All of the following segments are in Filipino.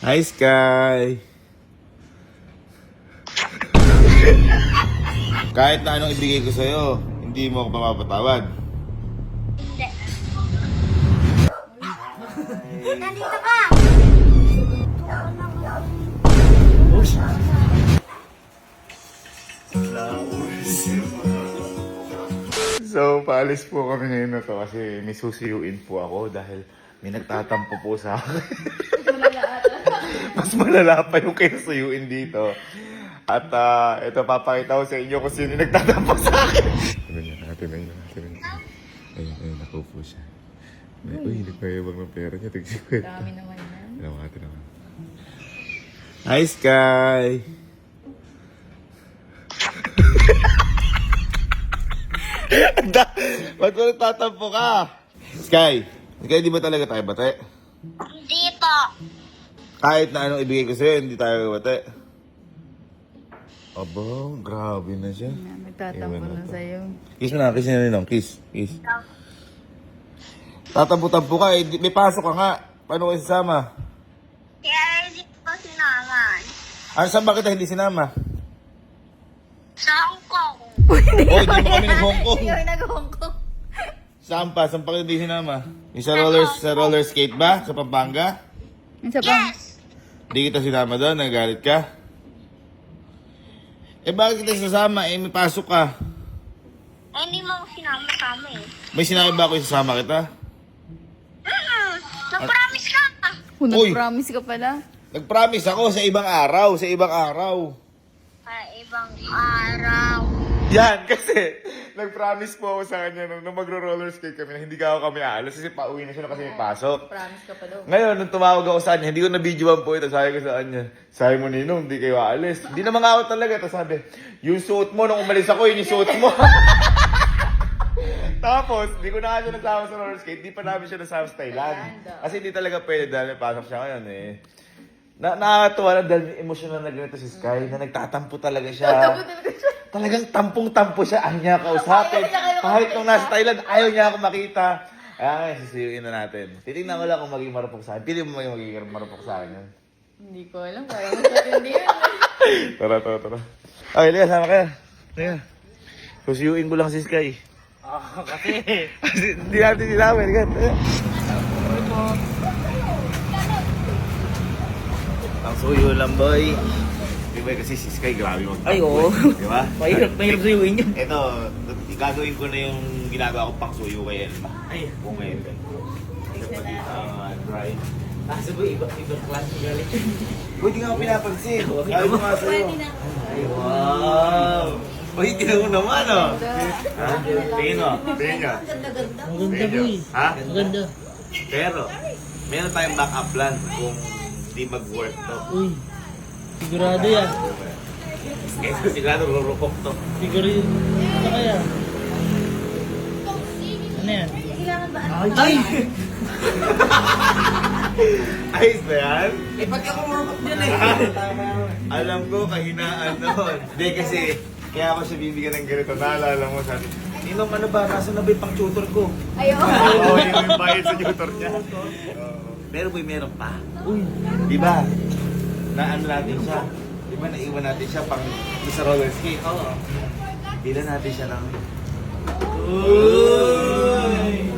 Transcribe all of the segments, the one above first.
Hi, Sky! Kahit na anong ibigay ko sa'yo, hindi mo ako mapapatawad. Hindi. Nandito ka! So, paalis po kami ngayon na to kasi may susuyuin po ako dahil may nagtatampo po sa akin. Mas malala pa yung kinasuyuin dito. At ito, papakita ko sa inyo kung sino yung nagtatampo sa akin. Natin. Ayun, nakupo siya. Uy, hindi pa ibang ng pera niya. Tigsikwet. Dami naman yan. Natin naman. Hi, Sky! Ba't mo nagtatampo ka? Sky, di ba talaga tayo bate? Hindi po. Kahit na anong ibigay ko sa'yo, hindi tayo bate. Aba, grabe na siya. Nagtatampo na sa'yo. Kiss mo na, kiss na rin. Kiss. Tatampo-tampo ka, may pasok ka nga. Paano kayo sasama? Kaya hindi ko sinaman. Saan ba kita hindi sinama? Sa Hong Kong. Di mo kami nag-Hong Kong. Hindi kami nag-Hong Kong. Saan pa kita hindi sinama? Yung sa roller skate ba? Sa Pampanga? Isa pa. Yes! Di kita sinama doon, nagagalit ka? Bakit kita sasama? May pasok ka. Hindi mo ako sinama sa amin. May sinabi ba ako sasama kita? Nag-promise ka! Uy! Nag-promise ka pala. Nag-promise ako sa ibang araw, Sa ibang araw. Yan, kasi nag-promise po ako sa kanya nung magro-roller skate kami na hindi kami aalis kasi pauwi na siya kasi may pasok. Promise ka pa daw. Ngayon, nung tumawag ako sa kanya, hindi ko na-videoan po ito. Sabi ko sa kanya, sabi mo Ninong, hindi kayo aalis. Hindi naman ako talaga. Tapos sabi, yung suot mo, nung umalis ako, yun yung suot mo. Tapos, di ko na siya nasama sa roller skate. Di pa namin siya nasama sa Thailand. Kasi hindi talaga pwede dahil may pasok siya ngayon eh. Nakakatuwa lang dahil emotional na ganito si Sky na nagtatampo talaga siya. Talagang tampong-tampo siya. Ayaw niya kausapin. Kahit nung nasa Thailand, ayaw niya ako makita. Kaya ngayon, sisiyuin na natin. Titignan ko lang kung maging marupok sa akin. Pili mo maging marupok sa akin. Hindi ko alam. Parang matindi yun. Tara. Okay, liga, sama ka. Liga. Susiyuin ko lang si Sky. Kasi. Hindi natin sinama. Liga. Ang suyo lang, boy. Di ba kasi si Sky, grabe mag-tampo. Ay, oo. Di ba? Mahirap suyuin yun. Ito, gagawin ko na yung ginagawa ko pang suyo kay Elma. Ay. Kung ngayon. Dry. Kaso ba, ibang klase galit. Uy, di nga ako pinapansin. Sabi ko nga sa'yo. Ay, wow. Uy, tingnan mo naman, oh. Ha? Tingin mo. Tingnan niya. Ang ganda, boy. Ha? Ang ganda. Pero, meron tayong backup plan kung di mag-work to. Uy. Sigurado yan. Ito sigurado rurupok to. Sigurado. Ano kaya? Ano yan? Ay! Ayos ba yan? Eh, pag ako marupok dyan eh. Alam ko, kahinaan nun. Hindi kasi, kaya ako siya bibigyan ng ganito. Naalala mo, sabi, Ninong, ano ba? Nasa na ba yung pang-tutor ko? Ayaw. Oo, yung bayad sa tutor niya. Pero boy, meron pa. Uy. Di ba? Naano natin siya. Di ba naiwan natin siya pang sa roller skate? Oo. Bila natin siya ng... Uy!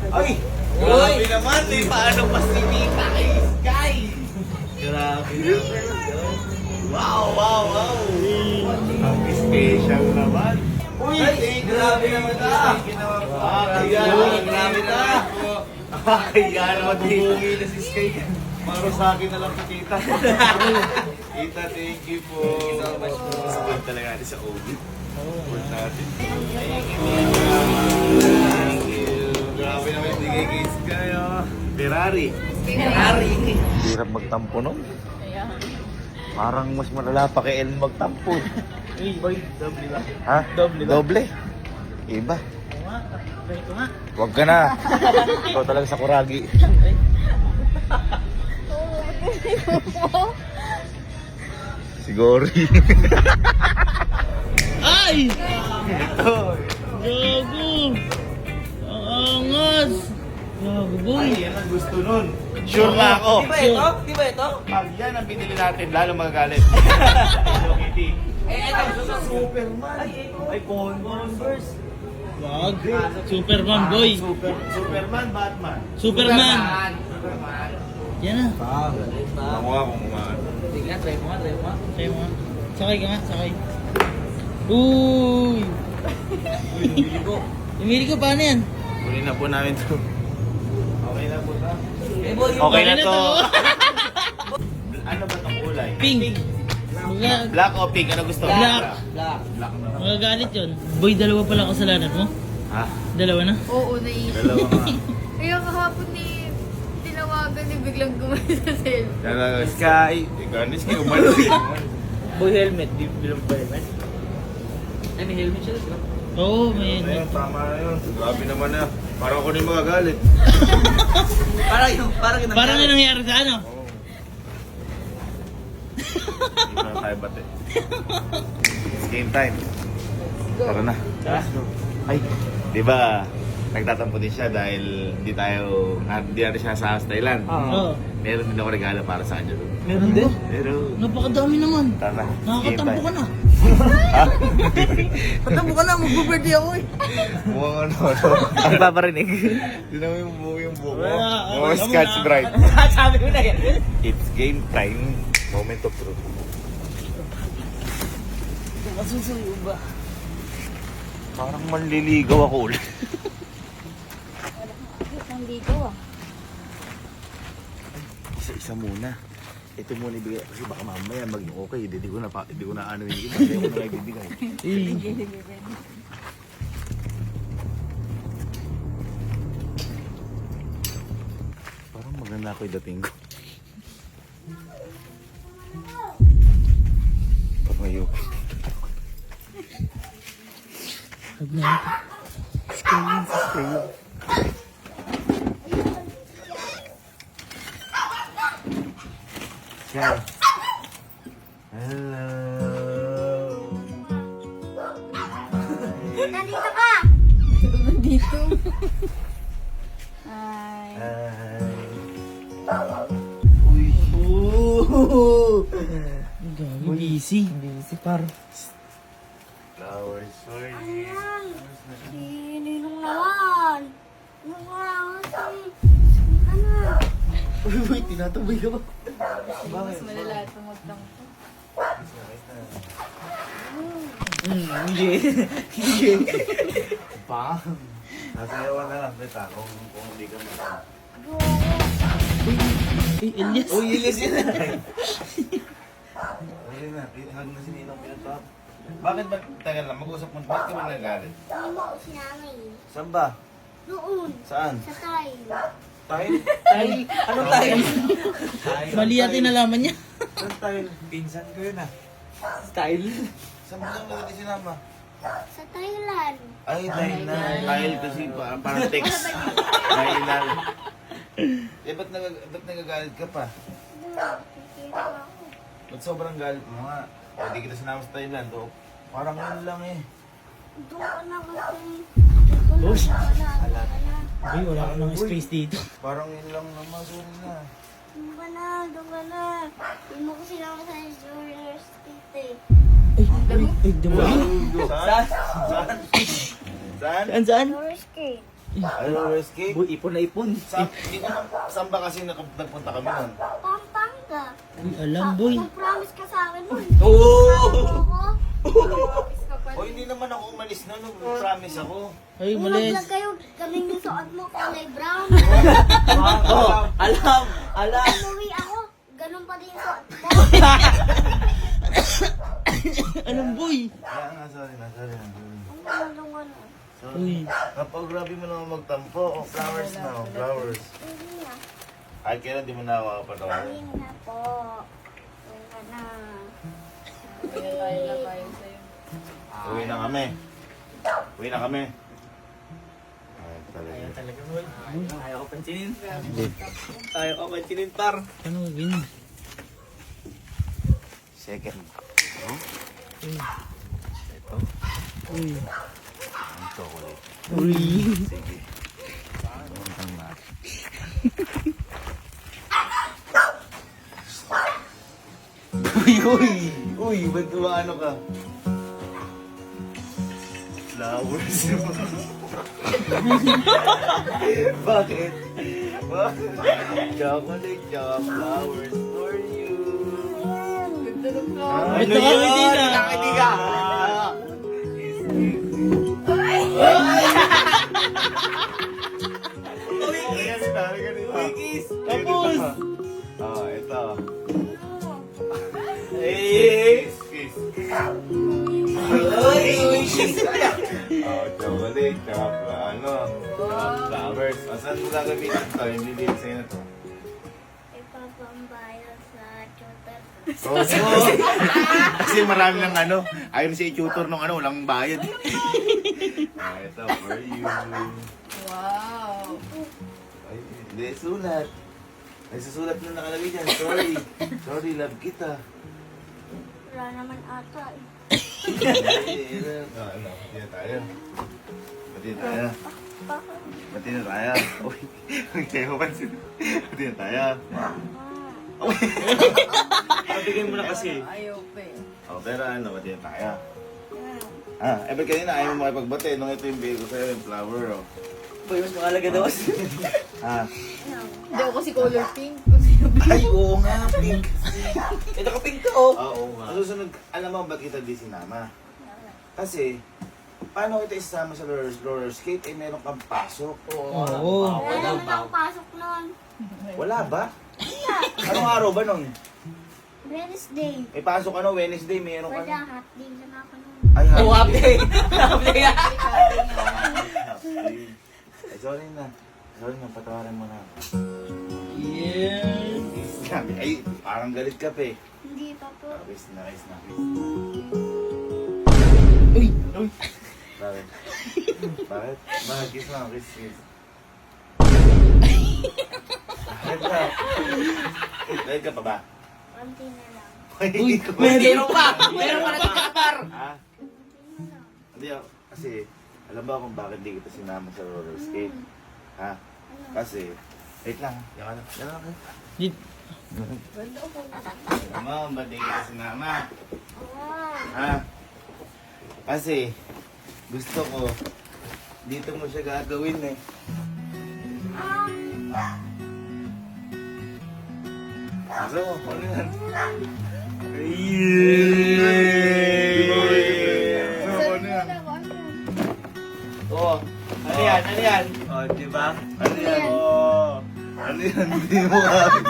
Ay! Grabe naman eh! Paano pa si Mita kay Sky? Grabe naman. Wow! Ang special naman. Uy! Grabe naman ah! Kaya grabe na! Kaya naman bubugi na si Sky. Maro sa akin na lang si Tita. Tita, thank you po. Thank you so much po. Support talaga natin sa OB. Support natin. Thank you. Grabe naman yung bigay kay Sky. Ferrari. Hirap magtampo nun. Parang mas malala pa kay El magtampo. Uy, boy. Doble ba? Ha? Doble ba? Doble. Iba. Oo nga. Ganito nga. Huwag ka na. Ikaw talaga sa kuragi. Siguro. Ay! Ito. Gago! Ang angas! Gago, boy. Ay, yan ang gusto nun. Sure na ako. Di ba ito? Di ba ito? Pag yan ang binili natin, lalo magagalit. Hello Kitty. Ito. Superman. Ay, Converse. Wag. Superman, boy. Superman, Batman. Superman. Yan na. Nakuha kung umaan. Sige nga, try mo nga. Sakay mo nga. Sakay ka nga, sakay. Uy! Umili ko, paano yan? Huli na po namin to. Okay na po to. Eh, boy, yung Okay na na to. to. Ano ba itong kulay? Pink. Black o pink? Ano gusto mo? Black. Black. Black na. Magagalit yun. Boy, dalawa pala kasalanan mo. Ha? Dalawa na. Oo, naisip. Dalawa nga. Kaya kahapon tinawagan ni biglang gumawa sa cellphone. Dalawa. Sky. Ikaw ni Sky. Umalis. Boy, helmet. Di bilang pa helmet. Ay, may helmet siya. Diba? Oo, may Ayun, tama na yun. Grabe naman na. Parang ako na yung magagalit. Parang yung nangyari sa ano? Oo. Hindi na tayo bate. It's game time. Tara na. Ay, di ba nagtatampo din siya dahil hindi natin siya sa Thailand. Oo. Meron din ako regalo para sa kanya doon. Meron din. Pero, Napakadami naman. tara. Nakakatampo ka na. Ha? Patampo ka na, mag-birthday ako eh. Mukhang ano. Ang paparinig. Tinan mo yung buko. Wala. Mukhang Scotch Brite. Sabi ko na yan. It's game time. Moment of truth. Masusuyo ba? Parang manliligaw ako ulit. Ang ligaw ah. Isa-isa muna. Ito muna ibigay kasi baka mamaya maging okay. Hindi ko na ano yung iba. Hindi ko na ibibigay. Parang maganda ako yung dating ko. Pangayo. Huwag na. Sky. Hello. Nandito ka! Nandito. Ay. Hi. Uy. Gabi, busy. Busy par. Flowers for you. Si Ninong naman. Ninong naman si... Uy, tinataboy ka ba? Mas malala ito magtampo. Hindi. Pa? Nasayawan na lang kita kung hindi ka mag... Eh, Elias. Uy, ilis yun. Ayun na, hag na si Ninong pinatap. Bakit ba, tagal lang, mag-usap mo, bakit ka ba nagalit? Hindi mo ako sinamay. Saan ba? Doon. Saan? Sa tayo. Tayo? Ay, ano tayo? Mali yata yung nalaman niya. Saan tayo? Pinsan ko yun ah. Style. Saan mo lang natin sinama? Sa Thailand. Ay, dahil kasi parang text. Dahil eh, ba't nagagalit ka pa? Kikita ako. Ba't sobrang galit mo nga? Hindi kita sinama sa Thailand. O, parang yun lang eh. Doon ka na kasi. Uy. Doon ka na. Uy, wala ka ng space dito. Parang yun lang naman, sorry na. Doon ka na. Doon ka na. Hindi mo ko sinama sa Junior Street eh. Ay, diba? Saan? Saan? Saan? Saan? Junior Street. Ano, escape? Boy, ipon na ipon. Saan ba kasi nagpunta kami nun? Pampanga. Uy, alam, boy. Nag-promise ka sa akin nun. Oo! Ako. O, hindi naman ako umalis na nung promise ako. Ay, Kung malis. nag-vlog kayo, kaming yung suot mo, kulay brown. Oh, alam! Umuwi ako, ganun pa din yung suot mo. Alam, boy. Kaya nga, sorry na. Ang gano'n. Uy. Kapag grabe mo naman magtampo, flowers na, flowers. Hindi na. Ay, kailan di mo na ako kapatawarin? Hindi na po. Huwag ka na. Uwi na kami. Uwi na kami. Ay, talaga. Talaga boy. Ayaw ko pansinin. Ayaw ko pansinin par. Ano gawin? Second. Oh? Ito. Uy. Ang chocolate. Uy. Sige. Puntang natin. Uy, ba't ano ka? Flowers. Bakit? Chocolate, flowers for you. Ganda ng Ano Ito kami din ah. Nakakiti ka. Tapos. Oh, ito. Kiss, kiss. Oh, chocolate, tsaka tsaka flowers. O, saan mo gagamitin ito? Hindi din sa'yo na to. Ipapambayad sa tutor. Oo. Kasi marami ng ayaw na siya i-tutor ng walang bayad. Ah, ito, for you. Wow. Ay, hindi, sulat. Ay, susulat na nakalagay dyan. Sorry. Sorry, love kita. Wala naman ata eh. Bati na tayo. Bati na tayo. Bati na tayo. Uy, huwag tayo pansin. Bati na tayo. Pabigay mo na kasi. Ayaw pa eh. Oh, pero bati na tayo. Ba't kanina ayaw mo makipagbati nung ito yung bigay ko sa'yo, yung flower, oh. Boy, mas makalaga daw. Hindi ako kasi color pink. Kung sino ba? Ay, oo nga, pink. Ito ka pink to, oh. Oo nga. Ang susunod, alam mo ba't kita di sinama? Kasi, paano kita isama sa roller skate, meron kang pasok. Oo. Wala naman ako pasok nun. Wala ba? Anong araw ba nun? Wednesday. May pasok Wednesday, meron ka Wala, half day lang ako nun. Ay, Oh, happy day. Happy day. Ay, sorry na. Sorry na, patawarin mo na. Yes. Sabi, ay, parang galit ka pa eh. Hindi pa po. Kiss na, kiss na, kiss. Uy. Bakit? Bakit? Bakit? Kiss na, kiss, kiss. Bakit ka? Bakit ka pa ba? Konti na lang. Uy, Meron pa. Meron pa na kakapar. Ha? Hindi ako. Kasi, alam ba kung bakit di kita sinama sa roller skate? Ha? Kasi, wait lang. Yan ka lang. Yan lang. Di- Alam mo, ba't di kita sinama? Wow. Ha? Kasi, gusto ko, dito mo siya gagawin eh. Gusto mo, ano yan? Saan mo na ako? Oh. Ano yan? Ano yan? Oh, di ba? Ano yan? Oh. Ano yan? Hindi mo kami.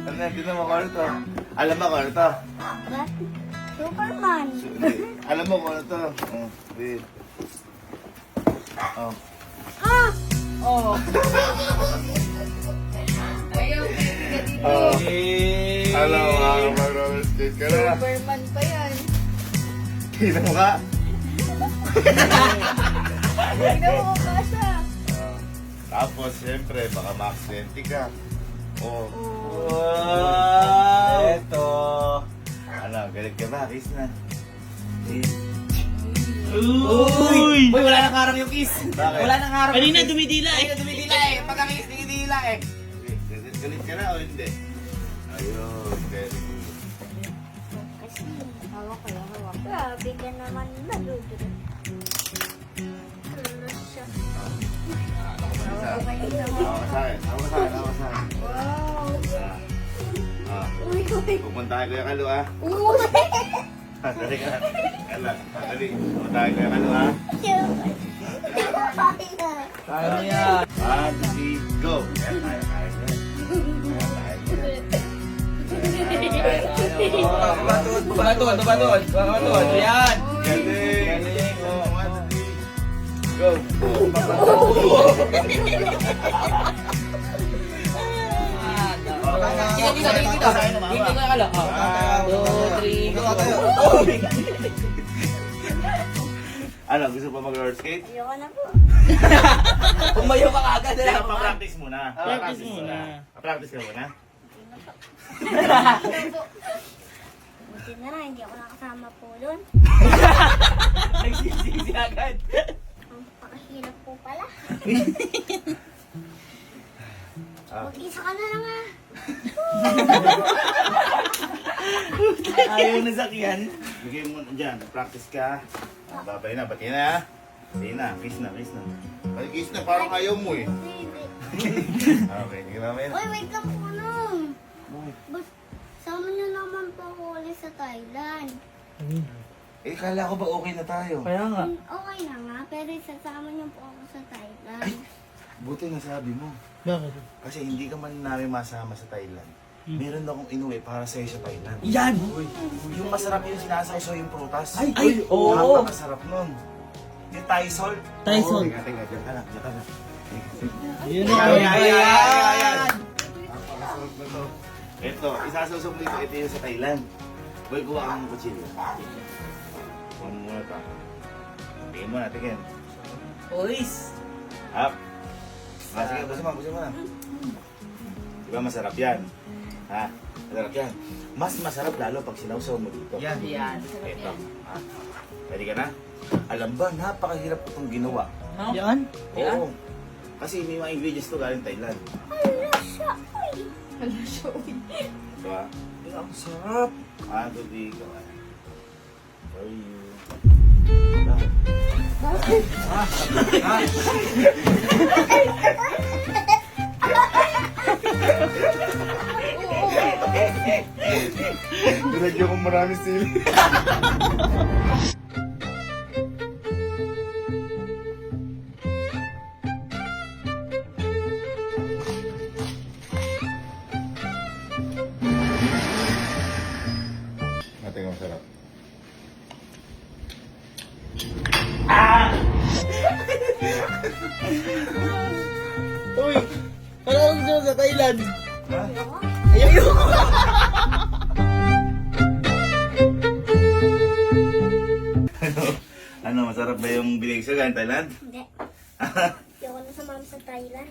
Ano yan? Tignan mo kung ano to. Alam mo kung ano to. What? Superman. Hindi. Alam mo kung ano to. Oh, wait. Oh. Ah! Oh. Ayaw, pink ka dito. Oh. Alam mo nga, mag-roller skate ka na. Superman pa yan. Tignan mo ka. Tignan mo ka siya. Tapos, siyempre, baka ma-accidente ka. Oh. Wow. Eto. Ano, galit ka ba? Kiss na. Kiss. Uy. Boy, wala nang harang yung kiss. Bakit? Wala nang harang. Kanina dumidila eh. Kanina dumidila eh. Pagka kiss, dumidila eh. Galit ka na o hindi? Ayun, very good. Kasi, hawak ko lang, hawak. Grabe ka naman, naludro. Siya. Hawa ka sa akin, hawa ka sa akin, hawa ka sa akin. Wow. Uy, uy. Pupunta kayo Kuya Kalu, ha? Uy! Dali ka. Kala, dali. Pupunta kayo Kuya Kalu, ha? Kaya mo yan. 1, 2, 3, go! Ayan, tayo, tayo. Babatod, babatod, babatod. Babatod. Ayan. Galing! Galing! Oh, 1, 2, 3, go! Dito. Dito ka kala. 1, 2, 3, go. Ano, gusto pa mag-roller skate? Ayoko na po. Umayo ka agad. Kaya pa-practice muna. Practice muna. Pa-practice ka muna. Buti na lang, hindi ako nakasama po doon. Nagsisisi agad. Ang pakahirap po pala. Ah. Mag-isa ka na lang ah. Ayaw na sakyan. Bigay mo na dyan. Practice ka. Babay na. Bati na. Bati na. Kiss na. Kiss na. Ay, kiss na. Parang ayaw mo eh. Okay. Sige mamaya na. Uy, wait ka po nung. Sama niyo naman po ako ulit sa Thailand. Eh, kala ko ba okay na tayo? Kaya nga. Okay na nga, pero isasama niyo po ako sa Thailand. Ay! Buti nga sabi mo. Bakit? Kasi hindi ka man namin masama sa Thailand. Meron akong inuwi para sa'yo sa Thailand. Yan! Yung masarap yung sinasawsaw yung prutas. Ay, oo. Napakasarap nun. Yung Thai salt. Thai salt. Teka, dyan ka na, dyan ka na. Yun Ayan. Napakasarap na to. Ito, isasawsaw mo dito. Ito yung sa Thailand. Boy, kuha ka ng kutsilyo. Kuha mo muna ito. Tingin mo na, tingin. Ois! Up. Sige, busin mo na. Diba masarap yan? Ha? Masarap yan. Mas masarap lalo pag sinawsaw mo dito. Yan. Ito. Ha? Ready ka na? Alam ba, napakahirap itong ginawa. No? Yan? Oo. Kasi may mga ingredients to galing Thailand. Hala siya, uy. Diba? Ang sarap. Ito dito. For you. Nilagyan ko marami sili. Natin ang sarap. Uy! Kala ko gusto mo sa Thailand. Ha? Ayoko! Ano, masarap ba yung binig sa galing Thailand? Hindi. Ayoko na sa mama sa Thailand.